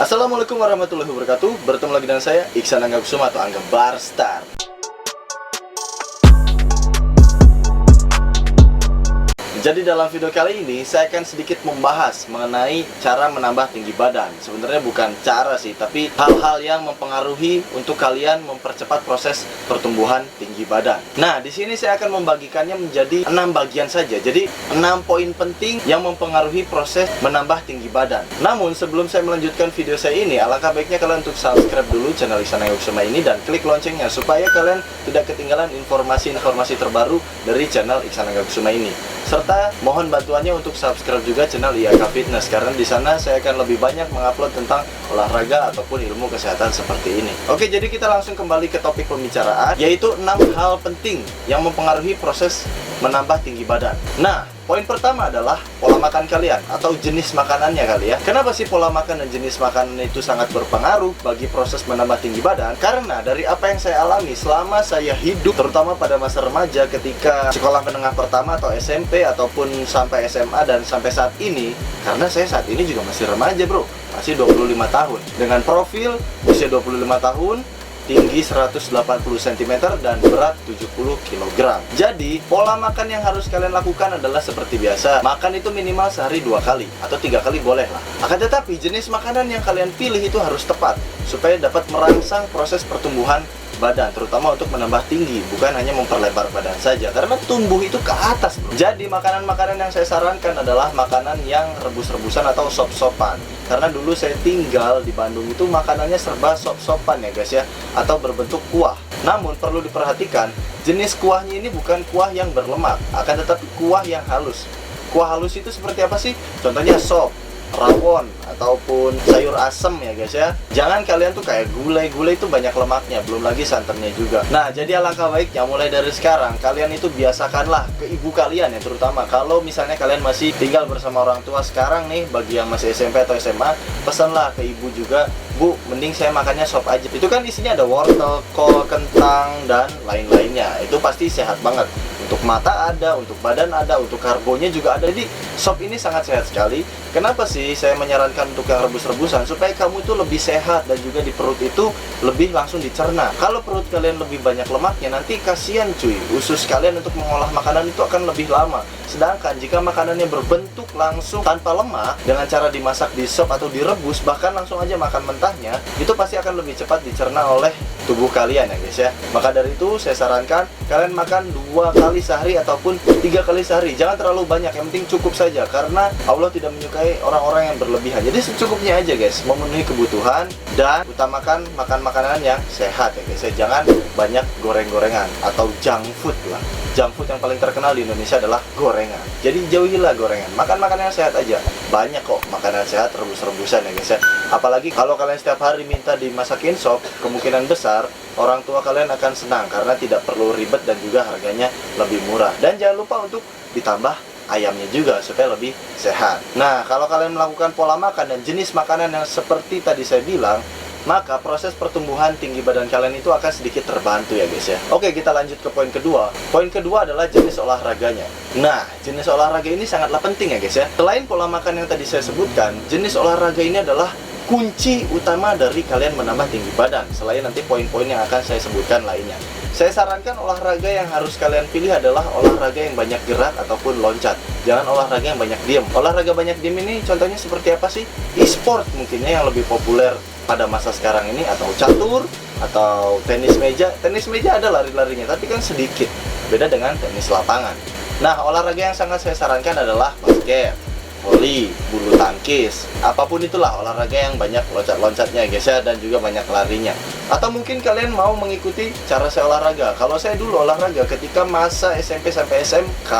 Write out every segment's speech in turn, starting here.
Assalamualaikum warahmatullahi wabarakatuh. Bertemu lagi dengan saya Iksan Angga Kusuma atau Angga Barstar. Jadi dalam video kali ini saya akan sedikit membahas mengenai cara menambah tinggi badan. Sebenarnya bukan cara sih, tapi hal-hal yang mempengaruhi untuk kalian mempercepat proses pertumbuhan tinggi badan. Nah, di sini saya akan membagikannya menjadi 6 bagian saja. Jadi 6 poin penting yang mempengaruhi proses menambah tinggi badan. Namun sebelum saya melanjutkan video saya ini, alangkah baiknya kalian untuk subscribe dulu channel Iksan Angga Kusuma ini dan klik loncengnya supaya kalian tidak ketinggalan informasi-informasi terbaru dari channel Iksan Angga Kusuma ini. Serta mohon bantuannya untuk subscribe juga channel IAK Fitness, karena di sana saya akan lebih banyak mengupload tentang olahraga ataupun ilmu kesehatan seperti ini. Oke, jadi kita langsung kembali ke topik pembicaraan, yaitu 6 hal penting yang mempengaruhi proses menambah tinggi badan. Nah, poin pertama adalah pola makan kalian atau jenis makanannya kali ya. Kenapa sih pola makan dan jenis makanan itu sangat berpengaruh bagi proses menambah tinggi badan? Karena dari apa yang saya alami selama saya hidup, terutama pada masa remaja ketika sekolah menengah pertama atau SMP ataupun sampai SMA dan sampai saat ini, karena saya saat ini juga masih remaja bro, masih 25 tahun dengan profil usia 25 tahun, tinggi 180 cm dan berat 70 kg. Jadi pola makan yang harus kalian lakukan adalah seperti biasa. Makan itu minimal sehari 2 kali atau 3 kali boleh lah. Akan tetapi jenis makanan yang kalian pilih itu harus tepat supaya dapat merangsang proses pertumbuhan badan, terutama untuk menambah tinggi, bukan hanya memperlebar badan saja, karena tumbuh itu ke atas bro. Jadi makanan-makanan yang saya sarankan adalah makanan yang rebus-rebusan atau sop-sopan, karena dulu saya tinggal di Bandung itu makanannya serba sop-sopan ya guys ya, atau berbentuk kuah. Namun perlu diperhatikan, jenis kuahnya ini bukan kuah yang berlemak, akan tetapi kuah yang halus. Kuah halus itu seperti apa sih? Contohnya sop, rawon, ataupun sayur asem ya guys ya. Jangan kalian tuh kayak gulai itu banyak lemaknya, belum lagi santannya juga. Nah, jadi alangkah baiknya mulai dari sekarang kalian itu biasakanlah ke ibu kalian ya, terutama kalau misalnya kalian masih tinggal bersama orang tua sekarang nih. Bagi yang masih SMP atau SMA, pesanlah ke ibu juga, Bu, mending saya makannya sop aja. Itu kan isinya ada wortel, kol, kentang, dan lain-lainnya. Itu pasti sehat banget. Untuk mata ada, untuk badan ada, untuk karbonya juga ada. Jadi sop ini sangat sehat sekali. Kenapa sih saya menyarankan untuk yang rebus-rebusan? Supaya kamu itu lebih sehat dan juga di perut itu lebih langsung dicerna. Kalau perut kalian lebih banyak lemaknya, nanti kasihan cuy, usus kalian untuk mengolah makanan itu akan lebih lama. Sedangkan jika makanannya berbentuk langsung tanpa lemak, dengan cara dimasak di sop atau direbus, bahkan langsung aja makan mentahnya, itu pasti akan lebih cepat dicerna oleh tubuh kalian ya guys ya. Maka dari itu saya sarankan kalian makan 2 kali sehari ataupun 3 kali sehari. Jangan terlalu banyak, yang penting cukup saja, karena Allah tidak menyukai orang-orang yang berlebihan. Jadi secukupnya aja guys, memenuhi kebutuhan dan utamakan makan makanan yang sehat ya guys ya. Jangan banyak goreng-gorengan atau junk food lah. Junk food yang paling terkenal di Indonesia adalah gorengan. Jadi jauhilah gorengan, makan makanan yang sehat aja. Banyak kok makanan sehat, rebus-rebusan ya guys ya. Apalagi kalau kalian setiap hari minta dimasakin sop, kemungkinan besar orang tua kalian akan senang karena tidak perlu ribet dan juga harganya lebih murah. Dan jangan lupa untuk ditambah ayamnya juga supaya lebih sehat. Nah, kalau kalian melakukan pola makan dan jenis makanan yang seperti tadi saya bilang, maka proses pertumbuhan tinggi badan kalian itu akan sedikit terbantu ya guys ya. Oke, kita lanjut ke poin kedua. Poin kedua adalah jenis olahraganya. Nah, jenis olahraga ini sangatlah penting ya guys ya. Selain pola makan yang tadi saya sebutkan, jenis olahraga ini adalah kunci utama dari kalian menambah tinggi badan. Selain nanti poin-poin yang akan saya sebutkan lainnya, saya sarankan olahraga yang harus kalian pilih adalah olahraga yang banyak gerak ataupun loncat. Jangan olahraga yang banyak diem. Olahraga banyak diem ini contohnya seperti apa sih? E-sport mungkinnya yang lebih populer pada masa sekarang ini, atau catur, atau tenis meja. Tenis meja ada lari-larinya, tapi kan sedikit. Beda dengan tenis lapangan. Nah, olahraga yang sangat saya sarankan adalah basket, voli, bulu tangkis, apapun itulah olahraga yang banyak loncat-loncatnya guys ya, dan juga banyak larinya. Atau mungkin kalian mau mengikuti cara saya olahraga. Kalau saya dulu olahraga ketika masa SMP sampai SMK,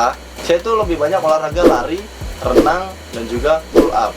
saya tuh lebih banyak olahraga lari, renang, dan juga pull up.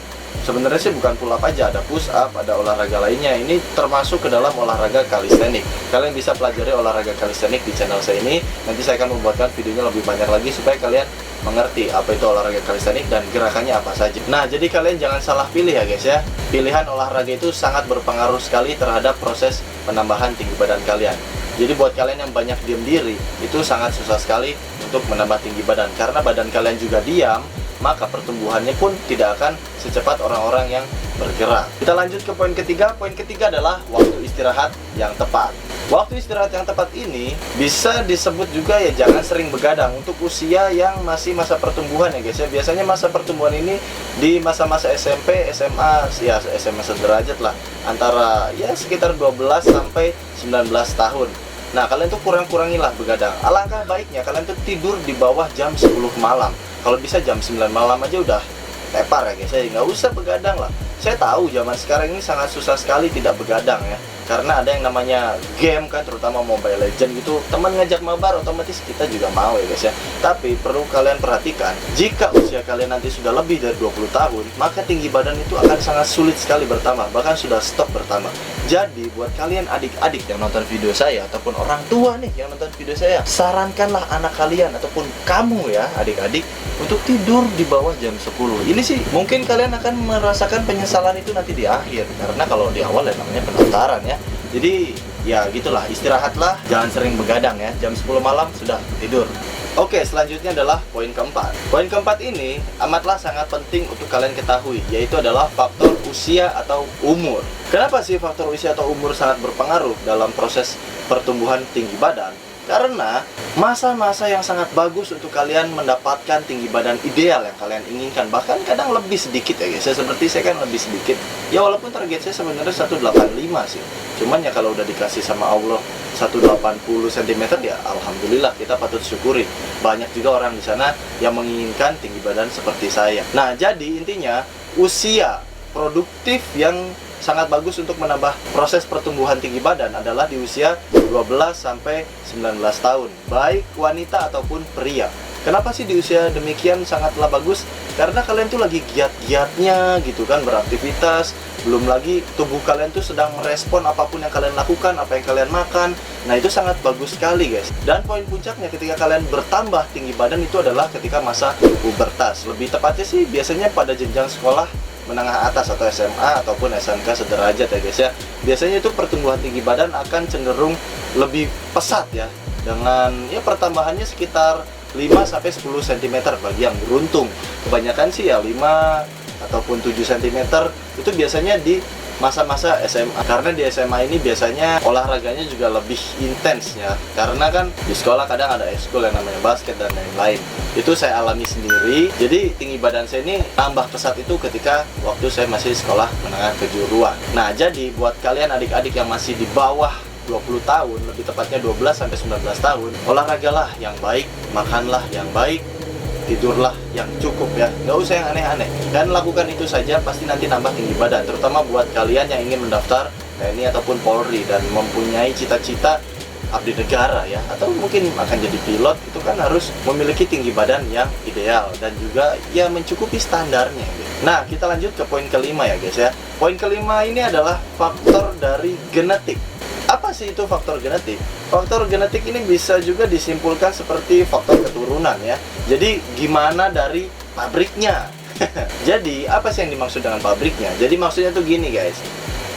Sebenarnya sih bukan pull up aja, ada push up, ada olahraga lainnya. Ini termasuk ke dalam olahraga kalistenik. Kalian bisa pelajari olahraga kalistenik di channel saya ini. Nanti saya akan membuatkan videonya lebih banyak lagi supaya kalian mengerti apa itu olahraga kalistenik dan gerakannya apa saja. Nah, jadi kalian jangan salah pilih ya guys ya. Pilihan olahraga itu sangat berpengaruh sekali terhadap proses penambahan tinggi badan kalian. Jadi buat kalian yang banyak diam diri, itu sangat susah sekali untuk menambah tinggi badan, karena badan kalian juga diam. maka pertumbuhannya pun tidak akan secepat orang-orang yang bergerak. Kita lanjut ke poin ketiga. Poin ketiga adalah waktu istirahat yang tepat. Waktu istirahat yang tepat ini bisa disebut juga ya jangan sering begadang untuk usia yang masih masa pertumbuhan ya guys ya. Biasanya masa pertumbuhan ini di masa-masa SMP, SMA, ya SMA sederajat lah, antara ya sekitar 12 sampai 19 tahun. Nah, kalian tuh kurang-kurangilah begadang. Alangkah baiknya kalian tuh tidur di bawah jam 10 malam. Kalau bisa jam 9 malam aja udah tepar ya guys ya, nggak usah begadang lah. Saya tahu zaman sekarang ini sangat susah sekali tidak begadang ya, karena ada yang namanya game kan, terutama Mobile Legend gitu. Teman ngajak mabar, otomatis kita juga mau ya guys ya. Tapi perlu kalian perhatikan, jika usia kalian nanti sudah lebih dari 20 tahun, maka tinggi badan itu akan sangat sulit sekali bertambah, bahkan sudah stop bertambah. Jadi buat kalian adik-adik yang nonton video saya, ataupun orang tua nih yang nonton video saya, sarankanlah anak kalian ataupun kamu ya adik-adik untuk tidur di bawah jam 10. Ini sih mungkin kalian akan merasakan penyesalan itu nanti di akhir, karena kalau di awal ya namanya pendaftaran ya. Jadi ya gitulah, istirahatlah, jangan sering begadang ya. Jam 10 malam sudah tidur. Oke, selanjutnya adalah poin keempat. Poin keempat ini amatlah sangat penting untuk kalian ketahui, yaitu adalah faktor usia atau umur. Kenapa sih faktor usia atau umur sangat berpengaruh dalam proses pertumbuhan tinggi badan? Karena masa-masa yang sangat bagus untuk kalian mendapatkan tinggi badan ideal yang kalian inginkan, bahkan kadang lebih sedikit ya guys. Seperti saya kan lebih sedikit. Ya walaupun target saya sebenarnya 185 sih. Cuman ya kalau udah dikasih sama Allah 180 cm ya alhamdulillah, kita patut syukuri. Banyak juga orang di sana yang menginginkan tinggi badan seperti saya. Nah, jadi intinya usia produktif yang sangat bagus untuk menambah proses pertumbuhan tinggi badan adalah di usia 12 sampai 19 tahun, baik wanita ataupun pria. Kenapa sih di usia demikian sangatlah bagus? Karena kalian tuh lagi giat-giatnya gitu kan, beraktivitas. Belum lagi tubuh kalian tuh sedang merespon apapun yang kalian lakukan, apa yang kalian makan. Nah, itu sangat bagus sekali guys. Dan poin puncaknya ketika kalian bertambah tinggi badan itu adalah ketika masa pubertas. Lebih tepatnya sih biasanya pada jenjang sekolah menengah atas atau SMA ataupun SMK sederajat ya guys ya. Biasanya itu pertumbuhan tinggi badan akan cenderung lebih pesat ya, dengan ya pertambahannya sekitar 5 sampai 10 cm bagi yang beruntung. Kebanyakan sih ya 5 ataupun 7 cm itu biasanya di masa-masa SMA, karena di SMA ini biasanya olahraganya juga lebih intens ya, karena kan di sekolah kadang ada ekskul yang namanya basket dan lain-lain. Itu saya alami sendiri. Jadi tinggi badan saya ini tambah pesat itu ketika waktu saya masih sekolah menengah kejuruan. Nah, jadi buat kalian adik-adik yang masih di bawah 20 tahun, lebih tepatnya 12 sampai 19 tahun, olahragalah yang baik, makanlah yang baik, tidurlah yang cukup ya, nggak usah yang aneh-aneh, dan lakukan itu saja pasti nanti nambah tinggi badan. Terutama buat kalian yang ingin mendaftar TNI ataupun Polri dan mempunyai cita-cita abdi negara ya, atau mungkin akan jadi pilot, itu kan harus memiliki tinggi badan yang ideal dan juga ya mencukupi standarnya gitu. Nah, kita lanjut ke poin kelima ya guys ya. Poin kelima ini adalah faktor dari genetik. Apa sih itu faktor genetik? Faktor genetik ini bisa juga disimpulkan seperti faktor keturunan ya. Jadi gimana dari pabriknya? Jadi apa sih yang dimaksud dengan pabriknya? Jadi maksudnya tuh gini guys,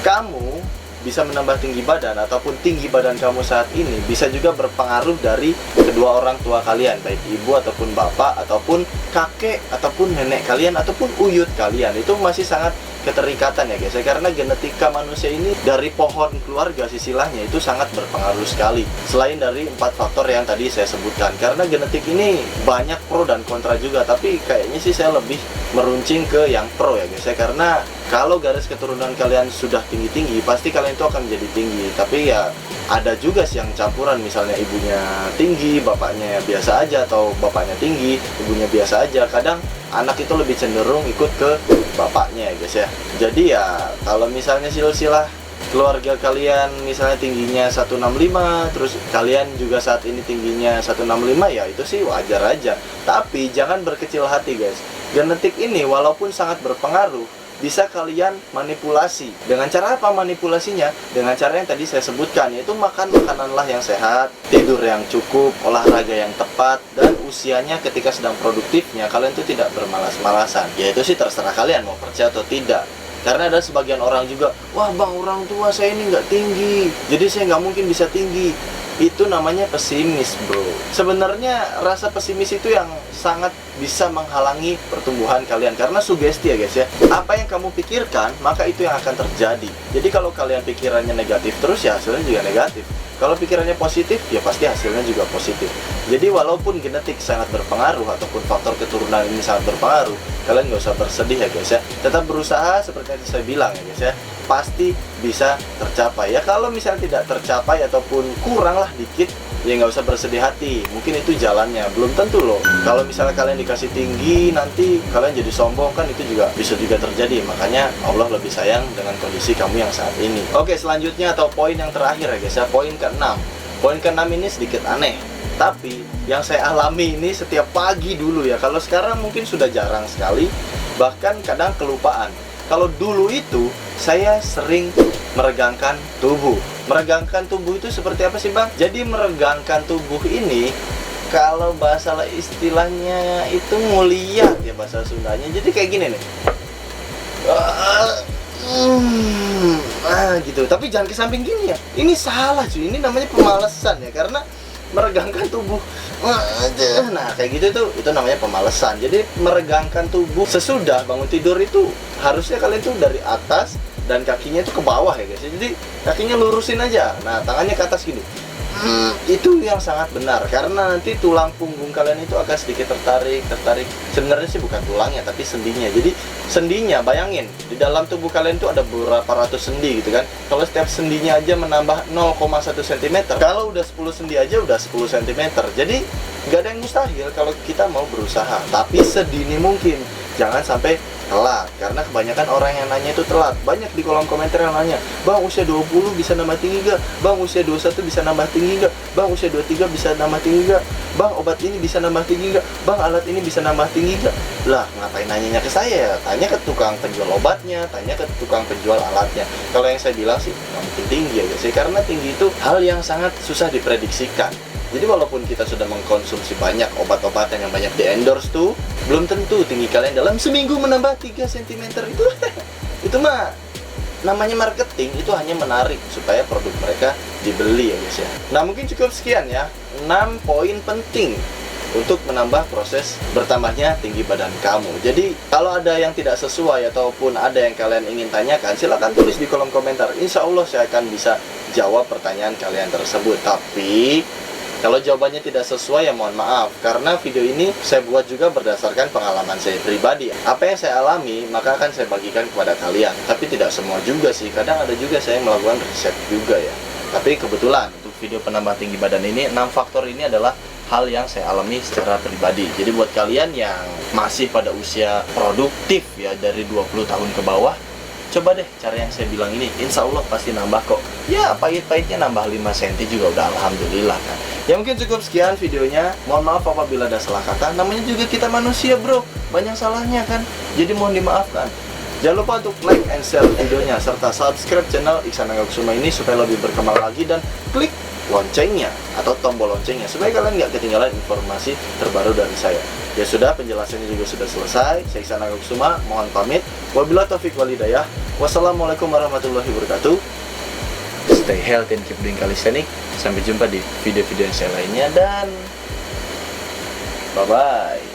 kamu bisa menambah tinggi badan ataupun tinggi badan kamu saat ini bisa juga berpengaruh dari kedua orang tua kalian, baik ibu ataupun bapak ataupun kakek ataupun nenek kalian ataupun uyut kalian. Itu masih sangat keterikatan ya guys ya, karena genetika manusia ini dari pohon keluarga silsilahnya itu sangat berpengaruh sekali. Selain dari 4 faktor yang tadi saya sebutkan, karena genetik ini banyak pro dan kontra juga, tapi kayaknya sih saya lebih meruncing ke yang pro ya guys ya, karena kalau garis keturunan kalian sudah tinggi-tinggi pasti kalian itu akan menjadi tinggi. Tapi ya ada juga sih yang campuran, misalnya ibunya tinggi, bapaknya biasa aja, atau bapaknya tinggi, ibunya biasa aja. Kadang anak itu lebih cenderung ikut ke bapaknya ya guys ya. Jadi ya kalau misalnya silsilah keluarga kalian misalnya tingginya 165, terus kalian juga saat ini tingginya 165, ya itu sih wajar aja. Tapi jangan berkecil hati guys. Genetik ini walaupun sangat berpengaruh, bisa kalian manipulasi. Dengan cara apa manipulasinya? Dengan cara yang tadi saya sebutkan, yaitu makan makananlah yang sehat, tidur yang cukup, olahraga yang tepat, dan usianya ketika sedang produktifnya kalian tuh tidak bermalas-malasan. Ya itu sih terserah kalian mau percaya atau tidak. Karena ada sebagian orang juga, wah bang, orang tua saya ini nggak tinggi, jadi saya nggak mungkin bisa tinggi. Itu namanya pesimis bro. Sebenarnya rasa pesimis itu yang sangat bisa menghalangi pertumbuhan kalian. Karena sugesti ya guys ya, apa yang kamu pikirkan maka itu yang akan terjadi. Jadi kalau kalian pikirannya negatif terus, ya hasilnya juga negatif. Kalau pikirannya positif, ya pasti hasilnya juga positif. Jadi walaupun genetik sangat berpengaruh ataupun faktor keturunan ini sangat berpengaruh, kalian nggak usah bersedih ya guys ya. Tetap berusaha seperti yang saya bilang ya guys ya, pasti bisa tercapai. Ya kalau misalnya tidak tercapai ataupun kurang lah dikit, ya nggak usah bersedih hati. Mungkin itu jalannya, belum tentu loh. Kalau misalnya kalian dikasih tinggi, nanti kalian jadi sombong, kan itu juga bisa juga terjadi. Makanya Allah lebih sayang dengan kondisi kamu yang saat ini. Oke, selanjutnya atau poin yang terakhir ya guys ya, poin ke-6. Poin ke-6 ini sedikit aneh, tapi yang saya alami ini setiap pagi dulu ya. Kalau sekarang mungkin sudah jarang sekali, bahkan kadang kelupaan. Kalau dulu itu saya sering meregangkan tubuh. Meregangkan tubuh itu seperti apa sih bang? Jadi meregangkan tubuh ini, kalau bahasa istilahnya itu mulia ya bahasa Sundanya. Jadi kayak gini nih, gitu. Tapi jangan ke samping gini ya. Ini salah cuy. Ini namanya pemalesan ya, karena meregangkan tubuh. Nah kayak gitu itu namanya pemalesan. Jadi meregangkan tubuh sesudah bangun tidur itu harusnya kalian tuh dari atas dan kakinya itu ke bawah ya guys. Jadi kakinya lurusin aja. Nah tangannya ke atas gini. Itu yang sangat benar, karena nanti tulang punggung kalian itu akan sedikit tertarik. Sebenarnya sih bukan tulangnya tapi sendinya. Jadi sendinya, bayangin di dalam tubuh kalian itu ada beberapa ratus sendi gitu kan. Kalau setiap sendinya aja menambah 0,1 cm, kalau udah 10 sendi aja udah 10 cm. Jadi nggak ada yang mustahil kalau kita mau berusaha, tapi sedini mungkin. Jangan sampai telat, karena kebanyakan orang yang nanya itu telat. Banyak di kolom komentar yang nanya, bang usia 20 bisa nambah tinggi gak? Bang usia 21 bisa nambah tinggi gak? Bang usia 23 bisa nambah tinggi gak? Bang obat ini bisa nambah tinggi gak? Bang alat ini bisa nambah tinggi gak? Lah ngapain nanyanya ke saya? Tanya ke tukang penjual obatnya, tanya ke tukang penjual alatnya. Kalau yang saya bilang sih nggak mungkin tinggi ya guys, karena tinggi itu hal yang sangat susah diprediksikan. Jadi walaupun kita sudah mengkonsumsi banyak obat-obatan yang banyak di-endorse tuh, belum tentu tinggi kalian dalam seminggu menambah 3 cm itu. Itu mah namanya marketing, itu hanya menarik supaya produk mereka dibeli ya guys ya. Nah mungkin cukup sekian ya, 6 poin penting untuk menambah proses bertambahnya tinggi badan kamu. Jadi kalau ada yang tidak sesuai ataupun ada yang kalian ingin tanyakan, silahkan tulis di kolom komentar. Insya Allah saya akan bisa jawab pertanyaan kalian tersebut. Tapi kalau jawabannya tidak sesuai ya mohon maaf, karena video ini saya buat juga berdasarkan pengalaman saya pribadi. Apa yang saya alami maka akan saya bagikan kepada kalian. Tapi tidak semua juga sih, kadang ada juga saya melakukan riset juga ya. Tapi kebetulan untuk video penambah tinggi badan ini, 6 faktor ini adalah hal yang saya alami secara pribadi. Jadi buat kalian yang masih pada usia produktif ya, dari 20 tahun ke bawah, coba deh cara yang saya bilang ini, insya Allah pasti nambah kok. Ya pahit-pahitnya nambah 5 cm juga udah alhamdulillah kan. Ya mungkin cukup sekian videonya. Mohon maaf apabila ada salah kata, namanya juga kita manusia bro, banyak salahnya kan. Jadi mohon dimaafkan. Jangan lupa untuk like and share videonya, serta subscribe channel Iksan Angga Kusuma ini supaya lebih berkembang lagi, dan klik loncengnya atau tombol loncengnya supaya kalian nggak ketinggalan informasi terbaru dari saya. Ya sudah, penjelasannya juga sudah selesai. Saya Iksan Angga Kusuma, mohon pamit. Wabillahi taufiq wal hidayah. Wassalamualaikum warahmatullahi wabarakatuh. Stay healthy and keep doing calisthenics. Sampai jumpa di video-video yang saya lainnya, dan bye-bye.